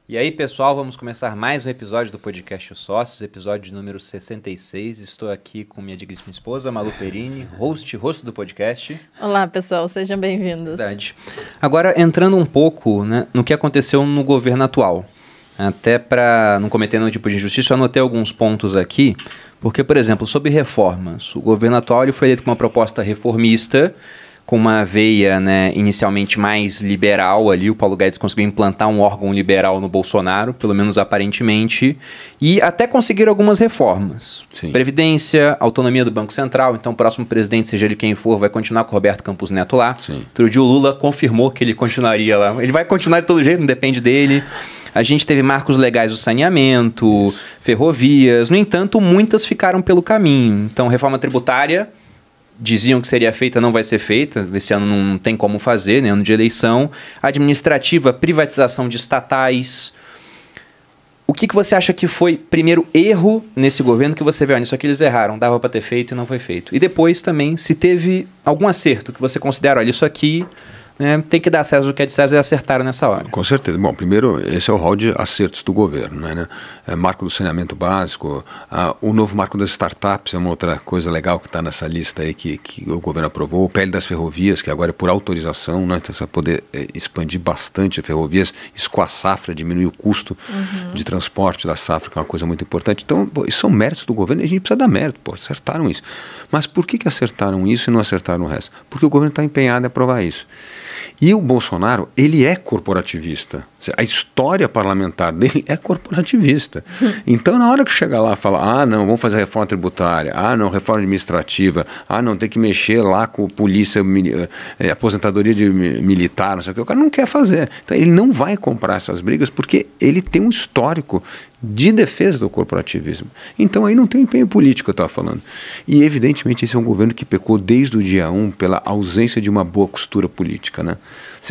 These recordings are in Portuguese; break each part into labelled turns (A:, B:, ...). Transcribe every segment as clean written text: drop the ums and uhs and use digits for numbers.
A: E aí, pessoal, vamos começar mais um episódio do podcast Os Sócios, episódio número 66. Estou aqui com minha digníssima esposa, Malu Perini, host do podcast.
B: Olá, pessoal, sejam bem-vindos.
A: Verdade. Agora, entrando um pouco, né, no que aconteceu no governo atual. Até para não cometer nenhum tipo de injustiça, eu anotei alguns pontos aqui, porque, por exemplo, sobre reformas, o governo atual ele foi eleito com uma proposta reformista, com uma veia, né, inicialmente mais liberal ali. O Paulo Guedes conseguiu implantar um órgão liberal no Bolsonaro, pelo menos aparentemente, e até conseguir algumas reformas.
C: Sim.
A: Previdência, autonomia do Banco Central, então o próximo presidente, seja ele quem for, vai continuar com o Roberto Campos Neto lá.
C: Sim.
A: Outro dia o Lula confirmou que ele continuaria lá. Ele vai continuar de todo jeito, não depende dele. A gente teve marcos legais do saneamento, ferrovias, no entanto, muitas ficaram pelo caminho. Então, reforma tributária, diziam que seria feita, não vai ser feita, esse ano não tem como fazer, né, ano de eleição. Administrativa, privatização de estatais. O que você acha que foi, primeiro, erro nesse governo que você vê, olha, isso aqui eles erraram, dava para ter feito e não foi feito. E depois também, se teve algum acerto que você considera, olha, isso aqui, né, tem que dar a César o que é de César e acertaram nessa hora.
C: Com certeza. Bom, primeiro, esse é o rol de acertos do governo, né? Marco do saneamento básico, o novo marco das startups é uma outra coisa legal que está nessa lista aí que o governo aprovou, o PL das ferrovias, que agora é por autorização, né? Então você vai poder expandir bastante as ferrovias, isso com a safra, diminuir o custo de transporte da safra, que é uma coisa muito importante. Então, isso são méritos do governo e a gente precisa dar mérito, acertaram isso. Mas por que acertaram isso e não acertaram o resto? Porque o governo está empenhado em aprovar isso. E o Bolsonaro, ele é corporativista. A história parlamentar dele é corporativista. Então, na hora que chega lá e fala, não, vamos fazer reforma tributária, não, reforma administrativa, não, tem que mexer lá com polícia, aposentadoria de militar, não sei o que, o cara não quer fazer. Então, ele não vai comprar essas brigas porque ele tem um histórico de defesa do corporativismo. Então, aí não tem empenho político, eu estava falando. E, evidentemente, esse é um governo que pecou desde o dia 1 pela ausência de uma boa costura política, né?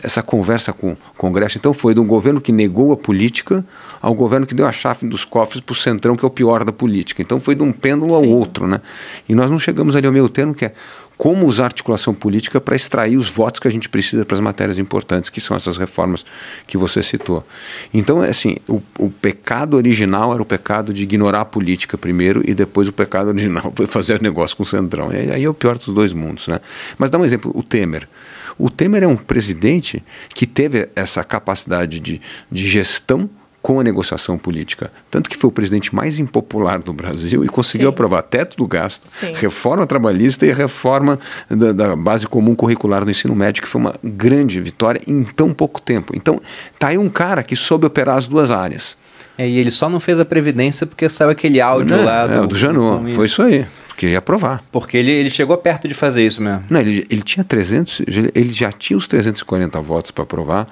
C: Essa conversa com o Congresso, então, foi de um governo que negou a política ao governo que deu a chave dos cofres para o centrão, que é o pior da política. Então, foi de um pêndulo ao outro, né? E nós não chegamos ali ao meio termo, que é como usar a articulação política para extrair os votos que a gente precisa para as matérias importantes, que são essas reformas que você citou. Então, assim, o pecado original era o pecado de ignorar a política primeiro e depois o pecado original foi fazer negócio com o centrão. E aí é o pior dos dois mundos, né? Mas dá um exemplo, o Temer. O Temer é um presidente que teve essa capacidade de gestão com a negociação política. Tanto que foi o presidente mais impopular do Brasil e conseguiu aprovar teto do gasto, reforma trabalhista e reforma da base comum curricular do ensino médio, que foi uma grande vitória em tão pouco tempo. Então, tá aí um cara que soube operar as duas áreas.
A: E ele só não fez a Previdência porque saiu aquele áudio lá
C: do Janot, foi isso aí. Porque ia aprovar. Porque
A: ele chegou perto de fazer isso mesmo.
C: Não, ele tinha 300, ele já tinha os 340 votos para aprovar,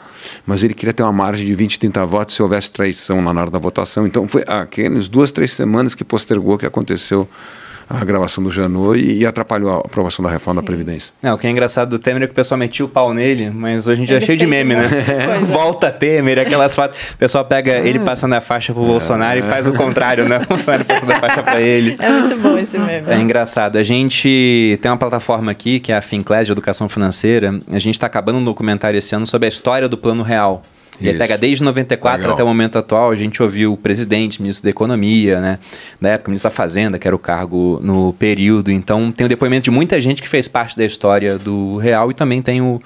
C: mas ele queria ter uma margem de 20, 30 votos se houvesse traição na hora da votação. Então foi aquelas 2, 3 semanas que postergou que aconteceu a gravação do Janot e atrapalhou a aprovação da reforma da Previdência.
A: O que é engraçado do Temer é que o pessoal metia o pau nele, mas hoje em dia é cheio de meme, né? Volta Temer, aquelas fotos. O pessoal pega ele passando a faixa pro Bolsonaro e faz o contrário, né? O Bolsonaro passando a faixa pra ele.
B: É muito bom esse meme.
A: É engraçado. A gente tem uma plataforma aqui, que é a Finclass de Educação Financeira. A gente está acabando um documentário esse ano sobre a história do Plano Real. Ele pega desde 94 até o momento atual. A gente ouviu o presidente, ministro da Economia, né? Na época, o ministro da Fazenda, que era o cargo no período. Então, tem o depoimento de muita gente que fez parte da história do Real e também tem o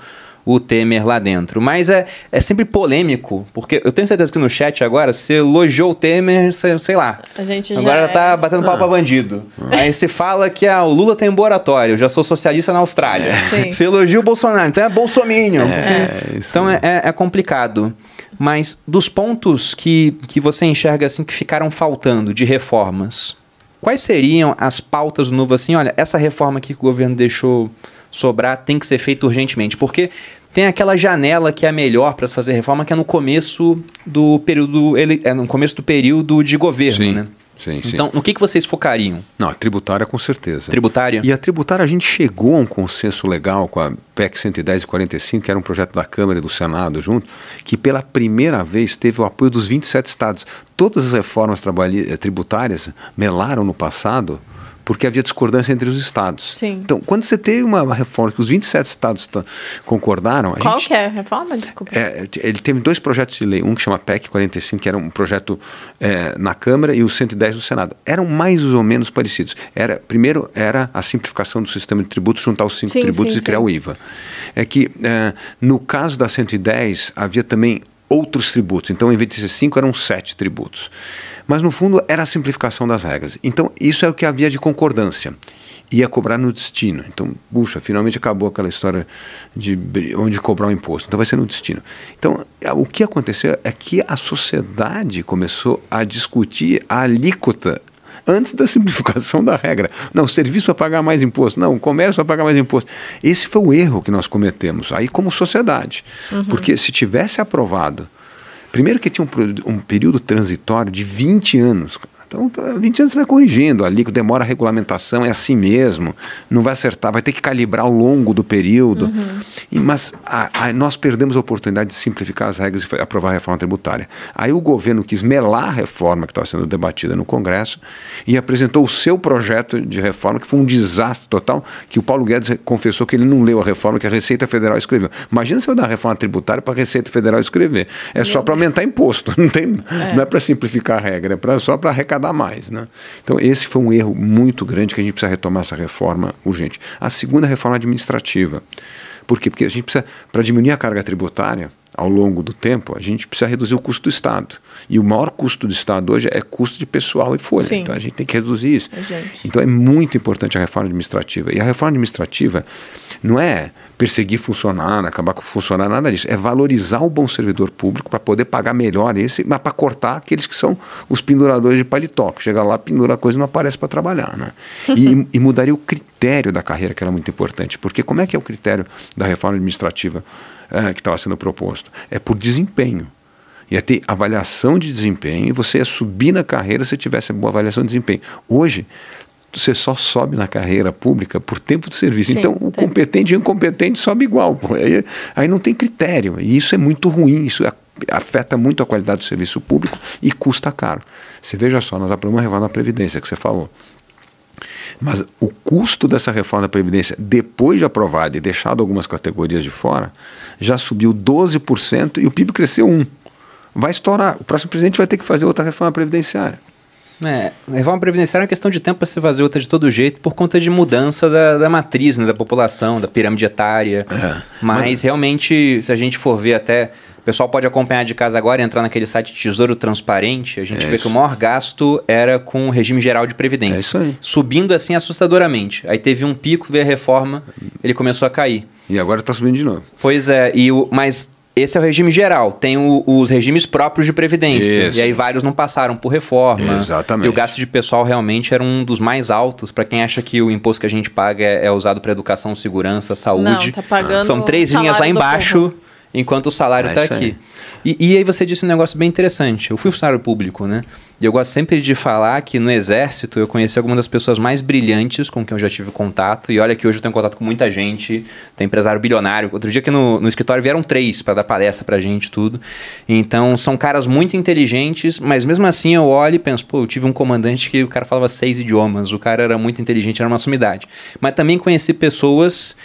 A: Temer lá dentro. Mas é sempre polêmico, porque eu tenho certeza que no chat agora, você elogiou o Temer, sei lá.
B: A gente
A: agora tá batendo pau pra bandido. Aí você fala que o Lula tem um bom oratório, eu já sou socialista na Austrália. Você elogia o Bolsonaro, então é bolsominion. Então é complicado. Mas dos pontos que você enxerga assim que ficaram faltando de reformas, quais seriam as pautas do novo assim? Olha, essa reforma aqui que o governo deixou sobrar tem que ser feita urgentemente, porque tem aquela janela que é a melhor para se fazer reforma, que é no começo do período de governo, né?
C: Sim,
A: então, no que vocês focariam?
C: Não, a tributária com certeza.
A: Tributária?
C: E a tributária a gente chegou a um consenso legal com a PEC 110 e 45, que era um projeto da Câmara e do Senado junto, que pela primeira vez teve o apoio dos 27 estados. Todas as reformas tributárias melaram no passado porque havia discordância entre os estados.
B: Sim.
C: Então, quando você teve uma reforma que os 27 estados concordaram...
B: Qual que é a reforma? Desculpa.
C: Ele teve 2 projetos de lei, um que chama PEC 45, que era um projeto na Câmara, e o 110 no Senado. Eram mais ou menos parecidos. Primeiro era a simplificação do sistema de tributos, juntar os 5 tributos e criar o IVA. É que, no caso da 110, havia também outros tributos. Então, em vez de ser 5, eram 7 tributos. Mas, no fundo, era a simplificação das regras. Então, isso é o que havia de concordância. Ia cobrar no destino. Então, puxa, finalmente acabou aquela história de onde cobrar o imposto. Então, vai ser no destino. Então, o que aconteceu é que a sociedade começou a discutir a alíquota antes da simplificação da regra. Não, o serviço vai pagar mais imposto. Não, o comércio vai pagar mais imposto. Esse foi o erro que nós cometemos, aí como sociedade. Porque se tivesse aprovado, primeiro que tinha um período transitório de 20 anos. Então, 20 anos você vai corrigindo, ali demora a regulamentação, é assim mesmo, não vai acertar, vai ter que calibrar ao longo do período. Mas nós perdemos a oportunidade de simplificar as regras e aprovar a reforma tributária. Aí o governo quis melar a reforma que estava sendo debatida no Congresso e apresentou o seu projeto de reforma, que foi um desastre total, que o Paulo Guedes confessou que ele não leu a reforma que a Receita Federal escreveu. Imagina se eu dar uma reforma tributária para a Receita Federal escrever. É só para aumentar imposto, não é para simplificar a regra, é só para arrecadar mais, né? Então esse foi um erro muito grande que a gente precisa retomar essa reforma urgente. A segunda reforma administrativa. Por quê? Porque a gente precisa, para diminuir a carga tributária ao longo do tempo, a gente precisa reduzir o custo do Estado. E o maior custo do Estado hoje é custo de pessoal e folha. Sim. Então a gente tem que reduzir isso. Então é muito importante a reforma administrativa. E a reforma administrativa não é perseguir funcionário, acabar com funcionário, nada disso. É valorizar o bom servidor público para poder pagar melhor esse, mas para cortar aqueles que são os penduradores de paletó, que chega lá, pendura a coisa e não aparece para trabalhar, né? E mudaria o critério da carreira, que era muito importante. Porque como é que é o critério da reforma administrativa que estava sendo proposto? É por desempenho. Ia ter avaliação de desempenho e você ia subir na carreira se tivesse boa avaliação de desempenho. Hoje, você só sobe na carreira pública por tempo de serviço. Sim, então, o competente e o incompetente sobe igual. Pô. Aí não tem critério. E isso é muito ruim. Isso afeta muito a qualidade do serviço público e custa caro. Você veja só, nós aprovamos a reforma da Previdência, que você falou. Mas o custo dessa reforma da Previdência, depois de aprovada e deixado algumas categorias de fora, já subiu 12% e o PIB cresceu 1%. Vai estourar. O próximo presidente vai ter que fazer outra reforma previdenciária.
A: A reforma previdenciária é uma questão de tempo para você fazer outra de todo jeito por conta de mudança da matriz, né, da população, da pirâmide etária. Mas realmente, se a gente for ver até... O pessoal pode acompanhar de casa agora e entrar naquele site Tesouro Transparente. A gente vê que o maior gasto era com o regime geral de previdência. É isso aí. Subindo assim assustadoramente. Aí teve um pico, veio a reforma, ele começou a cair.
C: E agora está subindo de novo.
A: Pois é, mas... Esse é o regime geral. Tem os regimes próprios de previdência. Isso. E aí vários não passaram por reforma.
C: Exatamente.
A: E o gasto de pessoal realmente era um dos mais altos. Para quem acha que o imposto que a gente paga é usado para educação, segurança, saúde.
B: Não, tá pagando.
A: São 3 linhas lá embaixo, enquanto o salário está aqui. E aí você disse um negócio bem interessante. Eu fui funcionário público, né? E eu gosto sempre de falar que no Exército eu conheci algumas das pessoas mais brilhantes com quem eu já tive contato. E olha que hoje eu tenho contato com muita gente. Tem empresário bilionário. Outro dia aqui no escritório vieram 3 para dar palestra pra gente, tudo. Então são caras muito inteligentes, mas mesmo assim eu olho e penso, pô, eu tive um comandante que o cara falava 6 idiomas. O cara era muito inteligente, era uma sumidade. Mas também conheci pessoas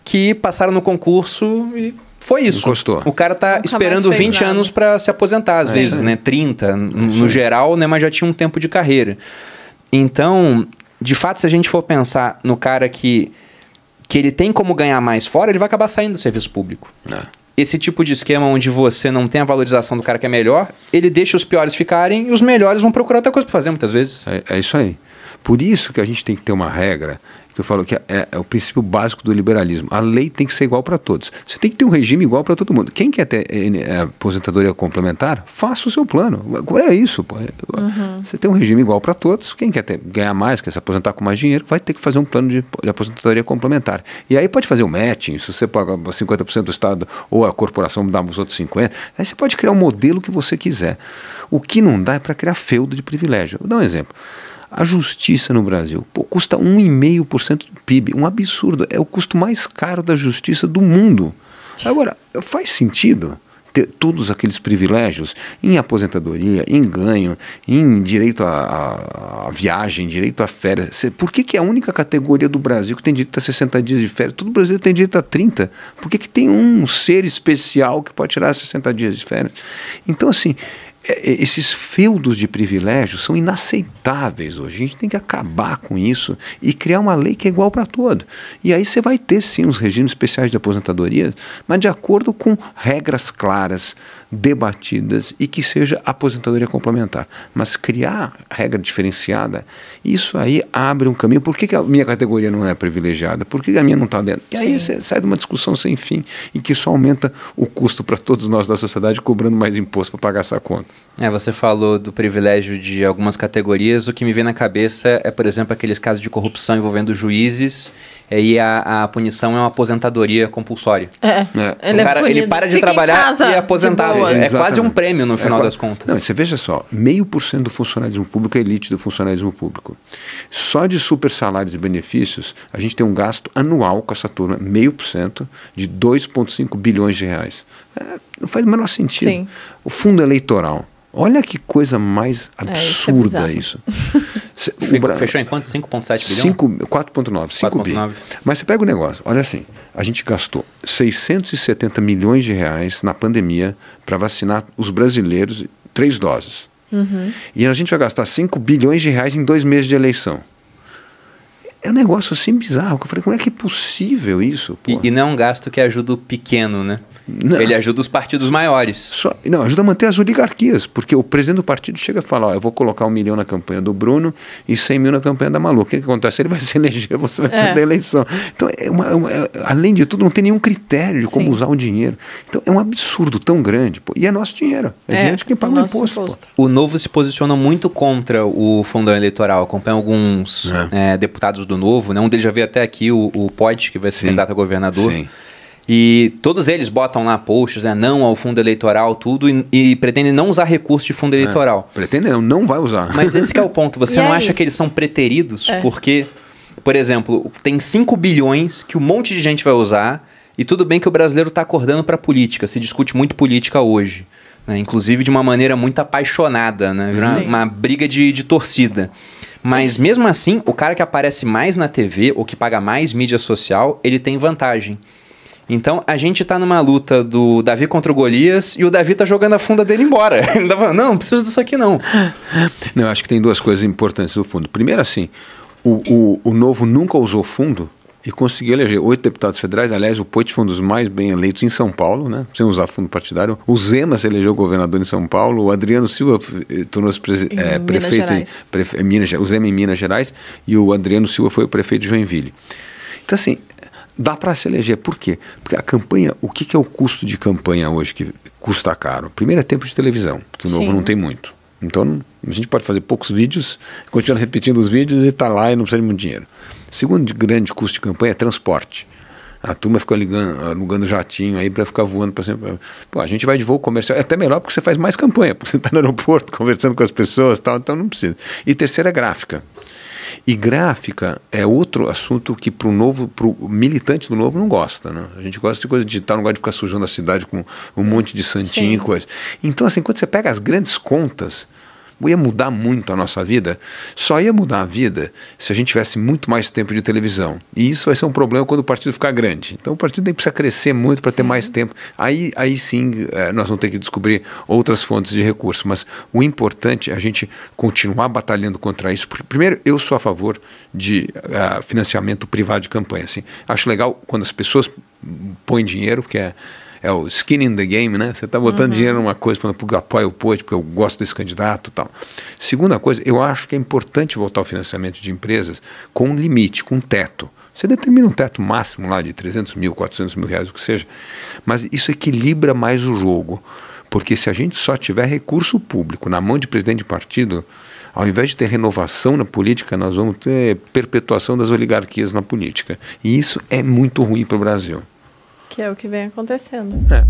A: que passaram no concurso e... Foi isso.
C: Encostou.
A: O cara tá esperando 20 anos para se aposentar, às vezes, né? 30, no geral, né? Mas já tinha um tempo de carreira. Então, de fato, se a gente for pensar no cara que ele tem como ganhar mais fora, ele vai acabar saindo do serviço público. Esse tipo de esquema onde você não tem a valorização do cara que é melhor, ele deixa os piores ficarem e os melhores vão procurar outra coisa para fazer, muitas vezes.
C: É isso aí. Por isso que a gente tem que ter uma regra... que eu falo que é o princípio básico do liberalismo. A lei tem que ser igual para todos. Você tem que ter um regime igual para todo mundo. Quem quer ter aposentadoria complementar, faça o seu plano. É isso. Pô. Você tem um regime igual para todos. Quem quer ganhar mais, quer se aposentar com mais dinheiro, vai ter que fazer um plano de aposentadoria complementar. E aí pode fazer o matching, se você paga 50% do Estado ou a corporação dá os outros 50%. Aí você pode criar o modelo que você quiser. O que não dá é para criar feudo de privilégio. Vou dar um exemplo. A justiça no Brasil custa 1,5% do PIB, um absurdo. É o custo mais caro da justiça do mundo. Agora, faz sentido ter todos aqueles privilégios em aposentadoria, em ganho, em direito à viagem, direito a férias. Por que é a única categoria do Brasil que tem direito a 60 dias de férias? Todo brasileiro tem direito a 30. Por que tem um ser especial que pode tirar 60 dias de férias? Então, assim, esses feudos de privilégios são inaceitáveis hoje. A gente tem que acabar com isso e criar uma lei que é igual para todos. E aí você vai ter, sim, os regimes especiais de aposentadoria, mas de acordo com regras claras, debatidas e que seja aposentadoria complementar. Mas criar regra diferenciada, isso aí abre um caminho. Por que a minha categoria não é privilegiada? Por que a minha não está dentro? E aí você sai de uma discussão sem fim em que isso aumenta o custo para todos nós da sociedade, cobrando mais imposto para pagar essa conta.
A: Você falou do privilégio de algumas categorias. O que me vem na cabeça é, por exemplo, aqueles casos de corrupção envolvendo juízes, e a punição é uma aposentadoria compulsória. Ele para de trabalhar e é aposentado. É quase um prêmio no final das contas.
C: Não, você veja só, 0,5% do funcionalismo público é elite do funcionalismo público. Só de super salários e benefícios, a gente tem um gasto anual com essa turma, 0,5% de 2,5 bilhões de reais. Não faz o menor sentido.
B: Sim.
C: O fundo eleitoral. Olha que coisa mais absurda isso.
A: Fechou em quanto? 5,7 bilhões?
C: 4,9. 5 bi. Mas você pega o negócio. Olha assim, a gente gastou 670 milhões de reais na pandemia para vacinar os brasileiros 3 doses. E a gente vai gastar 5 bilhões de reais em 2 meses de eleição. É um negócio assim bizarro. Eu falei, como é que é possível isso?
A: E não é um gasto que ajuda o pequeno, né? Não. Ele ajuda os partidos maiores.
C: Não, ajuda a manter as oligarquias, porque o presidente do partido chega a falar, eu vou colocar 1 milhão na campanha do Bruno e 100 mil na campanha da Malu. O que acontece? Ele vai se eleger, você vai perder a eleição. Então, além de tudo, não tem nenhum critério de como usar o dinheiro. Então, é um absurdo tão grande. E é nosso dinheiro. É dinheiro de quem paga o imposto.
A: O Novo se posiciona muito contra o fundão eleitoral. Acompanha alguns deputados do Novo, né? Um deles já veio até aqui, o Poit, que vai ser candidato a governador.
C: Sim.
A: E todos eles botam lá posts, né, não ao fundo eleitoral, tudo, e pretendem não usar recursos de fundo eleitoral.
C: Pretendem não vai usar.
A: Mas esse que é o ponto. Você não acha que eles são preteridos? Porque, por exemplo, tem 5 bilhões que um monte de gente vai usar, e tudo bem que o brasileiro está acordando para a política, se discute muito política hoje, né, inclusive de uma maneira muito apaixonada, né, uma briga de torcida. Mas mesmo assim, o cara que aparece mais na TV, ou que paga mais mídia social, ele tem vantagem. Então, a gente tá numa luta do Davi contra o Golias e o Davi tá jogando a funda dele embora. Ele tá falando, não preciso disso aqui não.
C: Não, eu acho que tem 2 coisas importantes do fundo. Primeiro, assim, o Novo nunca usou fundo e conseguiu eleger 8 deputados federais. Aliás, o Poit foi um dos mais bem eleitos em São Paulo, né? Sem usar fundo partidário. O Zema se elegeu governador em São Paulo. O Adriano Silva tornou-se prefeito em Minas Gerais. O Zema em Minas Gerais. E o Adriano Silva foi o prefeito de Joinville. Então, assim, dá para se eleger. Por quê? Porque a campanha, o que é o custo de campanha hoje que custa caro? Primeiro é tempo de televisão, porque o Novo não tem muito. Então, a gente pode fazer poucos vídeos, continuar repetindo os vídeos e tá lá e não precisa de muito dinheiro. Segundo grande custo de campanha é transporte. A turma fica alugando jatinho aí para ficar voando para sempre. Pô, a gente vai de voo comercial, é até melhor porque você faz mais campanha, porque você está no aeroporto conversando com as pessoas e tal, então não precisa. E terceira é gráfica. E gráfica é outro assunto que pro militante do Novo não gosta, né? A gente gosta de coisa digital, não gosta de ficar sujando a cidade com um monte de santinho e coisa. Então, assim, quando você pega as grandes contas, ia mudar muito a nossa vida. Só ia mudar a vida se a gente tivesse muito mais tempo de televisão. E isso vai ser um problema quando o partido ficar grande. Então o partido precisa crescer muito para ter mais tempo. Aí sim nós vamos ter que descobrir outras fontes de recursos. Mas o importante é a gente continuar batalhando contra isso. Porque, primeiro, eu sou a favor de financiamento privado de campanha. Assim. Acho legal quando as pessoas põem dinheiro, porque é o skin in the game, né? Você está botando dinheiro numa coisa, falando, porque eu apoio o Poit, porque eu gosto desse candidato e tal. Segunda coisa, eu acho que é importante voltar ao financiamento de empresas com um limite, com um teto. Você determina um teto máximo lá de 300 mil, 400 mil reais, o que seja. Mas isso equilibra mais o jogo. Porque se a gente só tiver recurso público na mão de presidente de partido, ao invés de ter renovação na política, nós vamos ter perpetuação das oligarquias na política. E isso é muito ruim para o Brasil.
B: Que é o que vem acontecendo.
C: É.